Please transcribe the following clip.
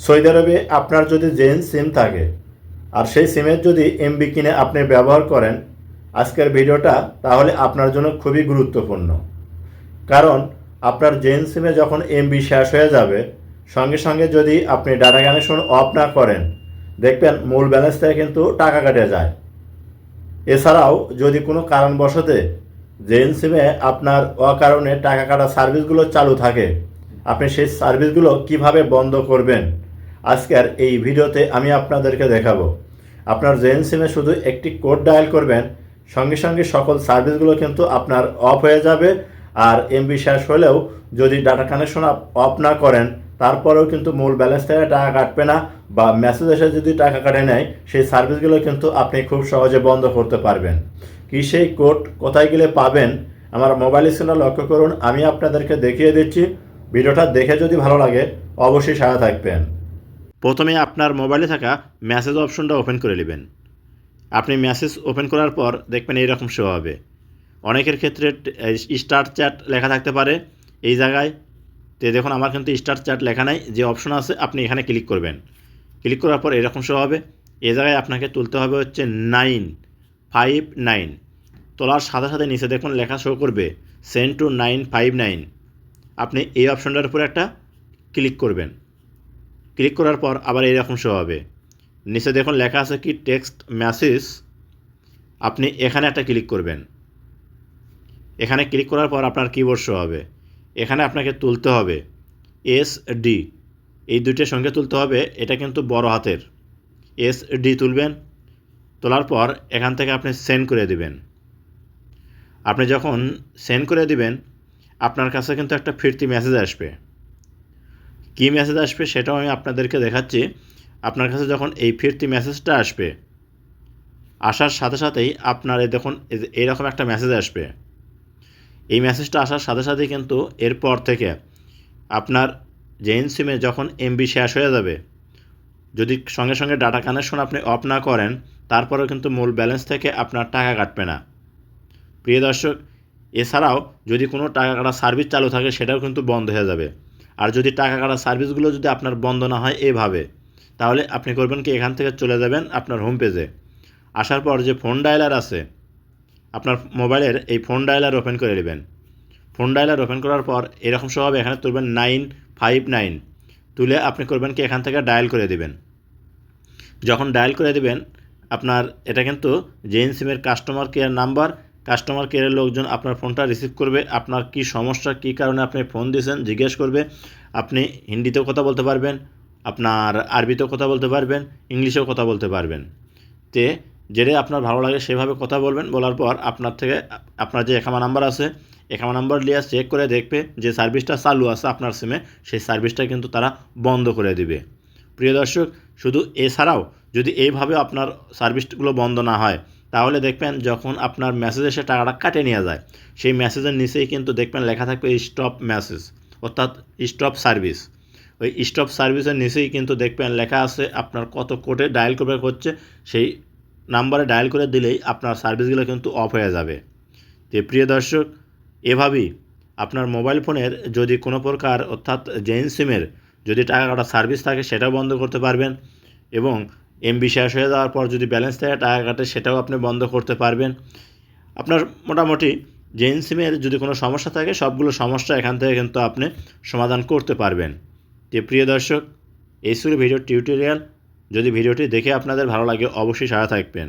Saudi আরবে আপনার যদি জেন সিম থাকে আর সেই সিমের যদি এমবি কিনে আপনি ব্যবহার করেন, আজকের ভিডিওটা তাহলে আপনার জন্য খুবই গুরুত্বপূর্ণ। কারণ আপনার জেন সিমে যখন এমবি শেষ হয়ে যাবে, সঙ্গে সঙ্গে যদি আপনি ডাটা কানেকশন অফ না করেন, দেখবেন মূল ব্যালেন্স থেকে কিন্তু টাকা কেটে যায়। এছাড়াও যদি কোনো কারণবশতে জেন সিমে আপনার অকারণে টাকা কাটা সার্ভিসগুলো চালু থাকে, আপনি সেই সার্ভিসগুলো কিভাবে বন্ধ করবেন, আজকের এই ভিডিওতে আমি আপনাদেরকে দেখাবো। আপনার জেন সিমে শুধু একটি কোড ডায়াল করবেন, সঙ্গে সঙ্গে সকল সার্ভিসগুলো কিন্তু আপনার অফ হয়ে যাবে। আর এমবি শেষ হলেও যদি ডাটা কানেকশন অফ না করেন, তারপরেও কিন্তু মূল ব্যালেন্স থেকে টাকা কাটবে না, বা মেসেজ এসে যদি টাকা কাটে নেয়, সেই সার্ভিসগুলো কিন্তু আপনি খুব সহজে বন্ধ করতে পারবেন। কি সেই কোড কোথায় গেলে পাবেন, আমার মোবাইল স্ক্রিনে লক্ষ্য করুন, আমি আপনাদেরকে দেখিয়ে দিচ্ছি। ভিডিওটা দেখে যদি ভালো লাগে অবশ্যই সাথে থাকবেন। প্রথমে আপনার মোবাইলে থাকা মেসেজ অপশনটা ওপেন করে নেবেন। আপনি মেসেজ ওপেন করার পর দেখবেন এইরকম শো হবে। অনেকের ক্ষেত্রে স্টার্ট চ্যাট লেখা থাকতে পারে এই জায়গায়। তো দেখুন আমার কিন্তু স্টার্ট চ্যাট লেখা নাই, যে অপশন আছে আপনি এখানে ক্লিক করবেন। ক্লিক করার পর এরকম শো হবে। এই জায়গায় আপনাকে তুলতে হবে হচ্ছে 959। তোলার সাথে সাথে নিচে দেখুন লেখা শো করবে সেন্ড টু 959। আপনি এই অপশনটার উপরে একটা ক্লিক করবেন। ক্লিক করার পর আবার এইরকম শো হবে। নিচে দেখুন লেখা আছে কি টেক্সট মেসেজ, আপনি এখানে একটা ক্লিক করবেন। এখানে ক্লিক করার পর আপনার কিবোর্ড শো হবে। এখানে আপনাকে তুলতে হবে SD, এই দুইটার সঙ্গে তুলতে হবে। এটা কিন্তু বড় হাতের SD তুলবেন। তোলার পর এখান থেকে আপনি সেন্ড করে দিবেন। আপনি যখন সেন্ড করে দিবেন, আপনার কাছে কিন্তু একটা ফিরতি মেসেজ আসবে। কী মেসেজ আসবে সেটাও আমি আপনাদেরকে দেখাচ্ছি। আপনার কাছে যখন এই ফিরতি মেসেজটা আসবে, আসার সাথে সাথেই আপনার দেখুন এইরকম একটা মেসেজ আসবে। এই মেসেজটা আসার সাথে সাথেই কিন্তু এরপর থেকে আপনার জেন সিমে যখন এমবি শেষ হয়ে যাবে, যদি সঙ্গে সঙ্গে ডাটা কানেকশন আপনি অফ না করেন, তারপরেও কিন্তু মূল ব্যালেন্স থেকে আপনার টাকা কাটবে না। প্রিয় দর্শক, এছাড়াও যদি কোনো টাকা কাটা সার্ভিস চালু থাকে, সেটাও কিন্তু বন্ধ হয়ে যাবে। আর যদি টাকা কাটা সার্ভিসগুলো যদি আপনার বন্ধ না হয় এভাবে, তাহলে আপনি করবেন কি, এখান থেকে চলে যাবেন আপনার হোম পেজে। আসার পর যে ফোন ডায়ালার আছে আপনার মোবাইলের, এই ফোন ডায়ালার ওপেন করে নেবেন। ফোন ডায়ালার ওপেন করার পর এরকম সব হবে, এখানে তুলবেন 959। তুলে আপনি করবেন কি, এখান থেকে ডায়াল করে দেবেন। যখন ডায়াল করে দেবেন, আপনার এটা কিন্তু জেন সিমের কাস্টমার কেয়ার নাম্বার। কাস্টমার কেয়ারের লোকজন আপনার ফোনটা রিসিভ করবে। আপনার কি সমস্যা, কী কারণে আপনি ফোন দিয়েছেন জিজ্ঞেস করবে। আপনি হিন্দিতেও কথা বলতে পারবেন, আপনার আরবিতেও কথা বলতে পারবেন, ইংলিশেও কথা বলতে পারবেন। তে যেটা আপনার ভালো লাগে সেভাবে কথা বলবেন। বলার পর আপনার থেকে আপনার যে একামা নাম্বার আছে, একামা নাম্বার নিয়ে চেক করে দেখবে যে সার্ভিসটা চালু আছে আপনার সিমে, সেই সার্ভিসটা কিন্তু তারা বন্ধ করে দিবে। প্রিয় দর্শক, শুধু এছাড়াও যদি এইভাবে আপনার সার্ভিসগুলো বন্ধ না হয়, তাহলে দেখবেন যখন আপনার মেসেজ এসে টাকাটা কাটে নিয়ে যায়, সেই মেসেজের নিচেই কিন্তু দেখবেন লেখা থাকবে স্টপ মেসেজ, অর্থাৎ স্টপ সার্ভিস। ওই স্টপ সার্ভিসের নিচেই কিন্তু দেখবেন লেখা আছে আপনার কত কোডে ডায়াল করবে হচ্ছে, সেই নাম্বারে ডায়াল করে দিলেই আপনার সার্ভিসগুলো কিন্তু অফ হয়ে যাবে। তো প্রিয় দর্শক, এভাবেই আপনার মোবাইল ফোনের যদি কোনো প্রকার, অর্থাৎ জেন সিমের যদি টাকা কাটা সার্ভিস থাকে সেটাও বন্ধ করতে পারবেন, এবং এমবি শেষ হয়ে যাওয়ার পর যদি ব্যালেন্স থেকে টাকা কাটে সেটাও আপনি বন্ধ করতে পারবেন। আপনার মোটামুটি জেন সিমের যদি কোনো সমস্যা থাকে, সবগুলো সমস্যা এখান থেকে কিন্তু আপনি সমাধান করতে পারবেন। তো প্রিয় দর্শক, এই ছিল ভিডিও টিউটোরিয়াল। যদি ভিডিওটি দেখে আপনাদের ভালো লাগে অবশ্যই সাথে থাকবেন।